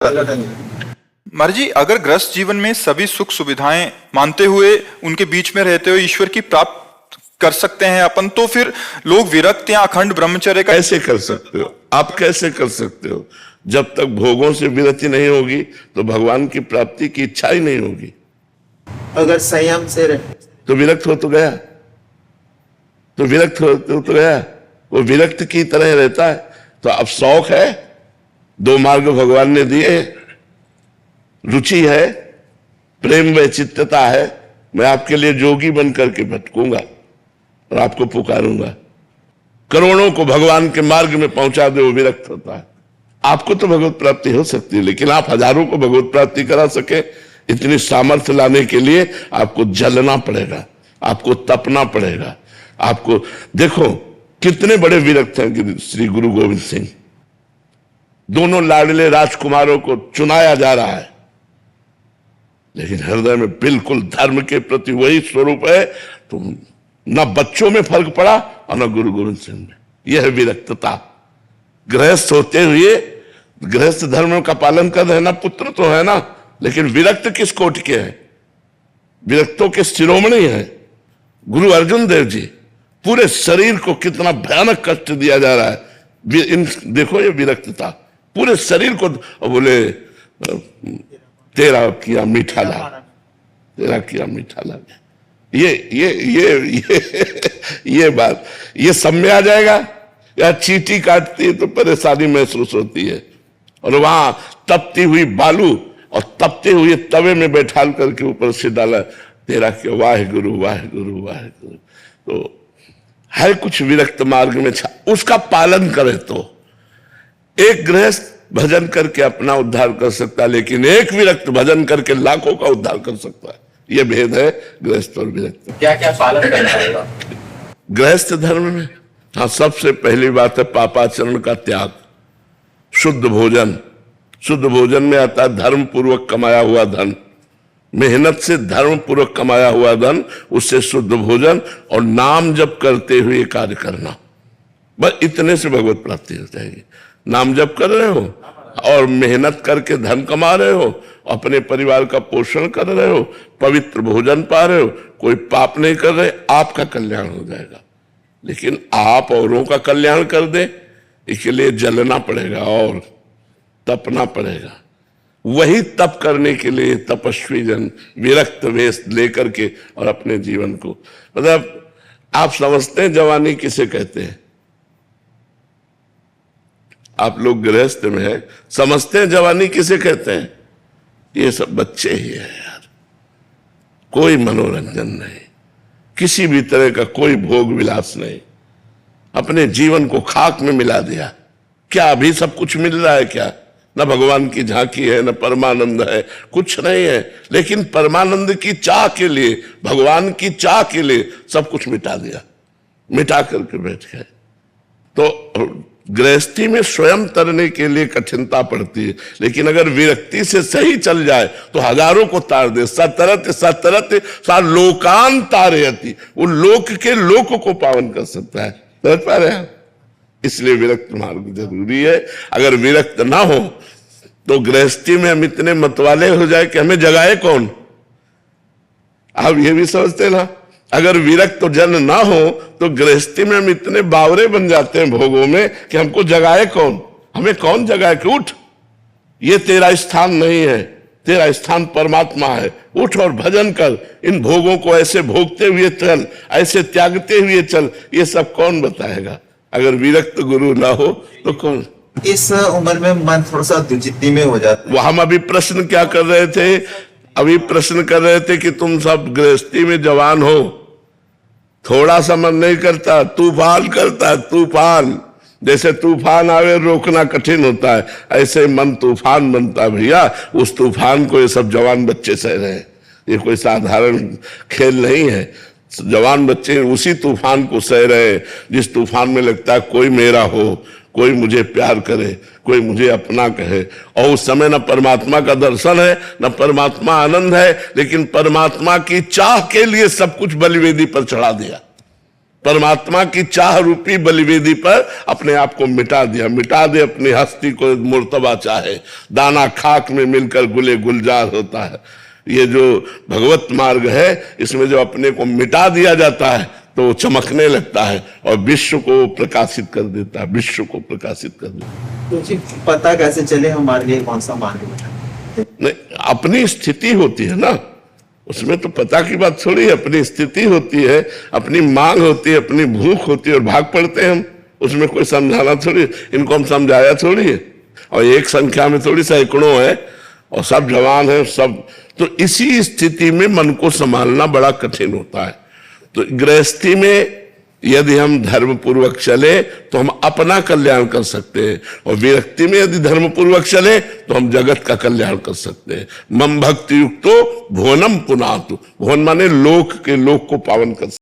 महाराज जी, अगर गृहस्थ जीवन में सभी सुख सुविधाएं मानते हुए उनके बीच में रहते हुए ईश्वर की प्राप्त कर सकते हैं अपन, तो फिर लोग विरक्त या अखंड ब्रह्मचर्य का कैसे कर सकते हो? आप कैसे कर सकते हो? जब तक भोगों से विरति नहीं होगी तो भगवान की प्राप्ति की इच्छा ही नहीं होगी। अगर संयम से रहे तो विरक्त हो तो गया, तो विरक्त हो तो गया, वो विरक्त की तरह रहता है। तो अब शौक है, दो मार्ग भगवान ने दिए, रुचि है, प्रेम वैचित्रता है, मैं आपके लिए जोगी बन करके भटकूंगा और आपको पुकारूंगा, करोड़ों को भगवान के मार्ग में पहुंचा दे, वो विरक्त होता है। आपको तो भगवत प्राप्ति हो सकती है, लेकिन आप हजारों को भगवत प्राप्ति करा सके, इतनी सामर्थ्य लाने के लिए आपको जलना पड़ेगा, आपको तपना पड़ेगा। आपको देखो कितने बड़े विरक्त हैं श्री गुरु गोविंद सिंह। दोनों लाडले राजकुमारों को चुनाया जा रहा है, लेकिन हृदय में बिल्कुल धर्म के प्रति वही स्वरूप है। तो न बच्चों में फर्क पड़ा और न गुरु गोविंद सिंह में। यह है विरक्तता। गृहस्थ होते हुए गृहस्थ धर्म का पालन कर रहे ना, पुत्र तो है ना, लेकिन विरक्त किस कोट के हैं? विरक्तों के शिरोमणि हैं गुरु अर्जुन देव जी। पूरे शरीर को कितना भयानक कष्ट दिया जा रहा है। देखो ये विरक्तता, पूरे शरीर को बोले तेरा किया मीठा लाग, तेरा किया मीठा लाग। ये बात, ये सब में आ जाएगा। या चींटी काटती है तो परेशानी महसूस होती है, और वहां तपती हुई बालू और तपते हुए तवे में बैठाल करके ऊपर से डाला तेरा क्यों, वाहे गुरु वाहे गुरु वाहे गुरु। तो है कुछ विरक्त मार्ग में उसका पालन करे तो एक गृहस्थ भजन करके अपना उद्धार कर सकता है, लेकिन एक विरक्त भजन करके लाखों का उद्धार कर सकता है। यह भेद है गृहस्थ और विरक्त। क्या क्या पालन करना होगा गृहस्थ धर्म में? हाँ, सबसे पहली बात है पापाचरण का त्याग। शुद्ध भोजन, शुद्ध भोजन में आता है धर्म पूर्वक कमाया हुआ धन, मेहनत से धर्म पूर्वक कमाया हुआ धन, उससे शुद्ध भोजन और नाम जप करते हुए कार्य करना। बस इतने से भगवत प्राप्ति हो जाएगी। नाम जप कर रहे हो और मेहनत करके धन कमा रहे हो, अपने परिवार का पोषण कर रहे हो, पवित्र भोजन पा रहे हो, कोई पाप नहीं कर रहे, आपका कल्याण हो जाएगा। लेकिन आप औरों का कल्याण कर दे, इसके लिए जलना पड़ेगा और तपना पड़ेगा। वही तप करने के लिए तपस्वी जन विरक्त वेश लेकर के और अपने जीवन को, मतलब आप समझते हैं जवानी किसे कहते हैं? आप लोग गृहस्थ में है, समझते हैं जवानी किसे कहते हैं? ये सब बच्चे ही है यार, कोई मनोरंजन नहीं, किसी भी तरह का कोई भोग विलास नहीं, अपने जीवन को खाक में मिला दिया। क्या अभी सब कुछ मिल रहा है क्या? न भगवान की झांकी है, न परमानंद है, कुछ नहीं है। लेकिन परमानंद की चाह के लिए, भगवान की चाह के लिए सब कुछ मिटा दिया, मिटा करके बैठ गए। तो गृहस्थी में स्वयं तरने के लिए कठिनता पड़ती है, लेकिन अगर विरक्ति से सही चल जाए तो हजारों को तार दे। सतरत सतरत सा लोकान तारयति, वो लोक के लोक को पावन कर सकता है। समझ पा रहे हैं? इसलिए विरक्त मार्ग जरूरी है। अगर विरक्त ना हो तो गृहस्थी में हम इतने मतवाले हो जाए कि हमें जगाए कौन। आप ये भी समझते ना, अगर विरक्त जन ना हो तो गृहस्थी में हम इतने बावरे बन जाते हैं भोगों में कि हमको जगाए कौन, हमें कौन जगाए कि उठ, ये तेरा स्थान नहीं है, तेरा स्थान परमात्मा है, उठ और भजन कर, इन भोगों को ऐसे भोगते हुए चल, ऐसे त्यागते हुए चल। ये सब कौन बताएगा? अगर विरक्त गुरु ना हो तो कौन? इस उम्र में मन थोड़ा सा दुचित्ती में हो जाता है। हम अभी प्रश्न क्या कर रहे थे? अभी प्रश्न कर रहे थे कि तुम सब गृहस्थी में जवान हो, थोड़ा सा मन नहीं करता, तूफान करता है, तूफान। जैसे तूफान आवे रोकना कठिन होता है, ऐसे मन तूफान बनता है भैया। उस तूफान को ये सब जवान बच्चे सह रहे हैं, ये कोई साधारण खेल नहीं है। जवान बच्चे उसी तूफान को सह रहे हैं जिस तूफान में लगता है कोई मेरा हो, कोई मुझे प्यार करे, कोई मुझे अपना कहे। और उस समय न परमात्मा का दर्शन है, न परमात्मा आनंद है, लेकिन परमात्मा की चाह के लिए सब कुछ बलिवेदी पर चढ़ा दिया। परमात्मा की चाह रूपी बलिवेदी पर अपने आप को मिटा दिया। मिटा दे अपनी हस्ती को मुर्तबा चाहे, दाना खाक में मिलकर गुले गुलजार होता है। ये जो भगवत मार्ग है, इसमें जो अपने को मिटा दिया जाता है तो वो चमकने लगता है और विश्व को प्रकाशित कर देता है, विश्व को प्रकाशित कर देता है। तो जी पता कैसे चले हमारे लिए कौन सा मार्ग है? नहीं, अपनी स्थिति होती है ना, उसमें तो पता की बात थोड़ी है। अपनी स्थिति होती है, अपनी मांग होती है, अपनी भूख होती है और भाग पड़ते हैं हम। उसमें कोई समझाना थोड़ी, इनको हम समझाया थोड़ी है। और एक संख्या में थोड़ी सैकड़ों है और सब जवान है सब। तो इसी स्थिति में मन को संभालना बड़ा कठिन होता है। तो गृहस्थी में यदि हम धर्म पूर्वक चले तो हम अपना कल्याण कर सकते हैं, और विरक्ति में यदि धर्म पूर्वक चले तो हम जगत का कल्याण कर सकते हैं। मम भक्ति युक्तो भुवनम पुनातु, भुवन माने लोक के लोक को पावन कर सकते।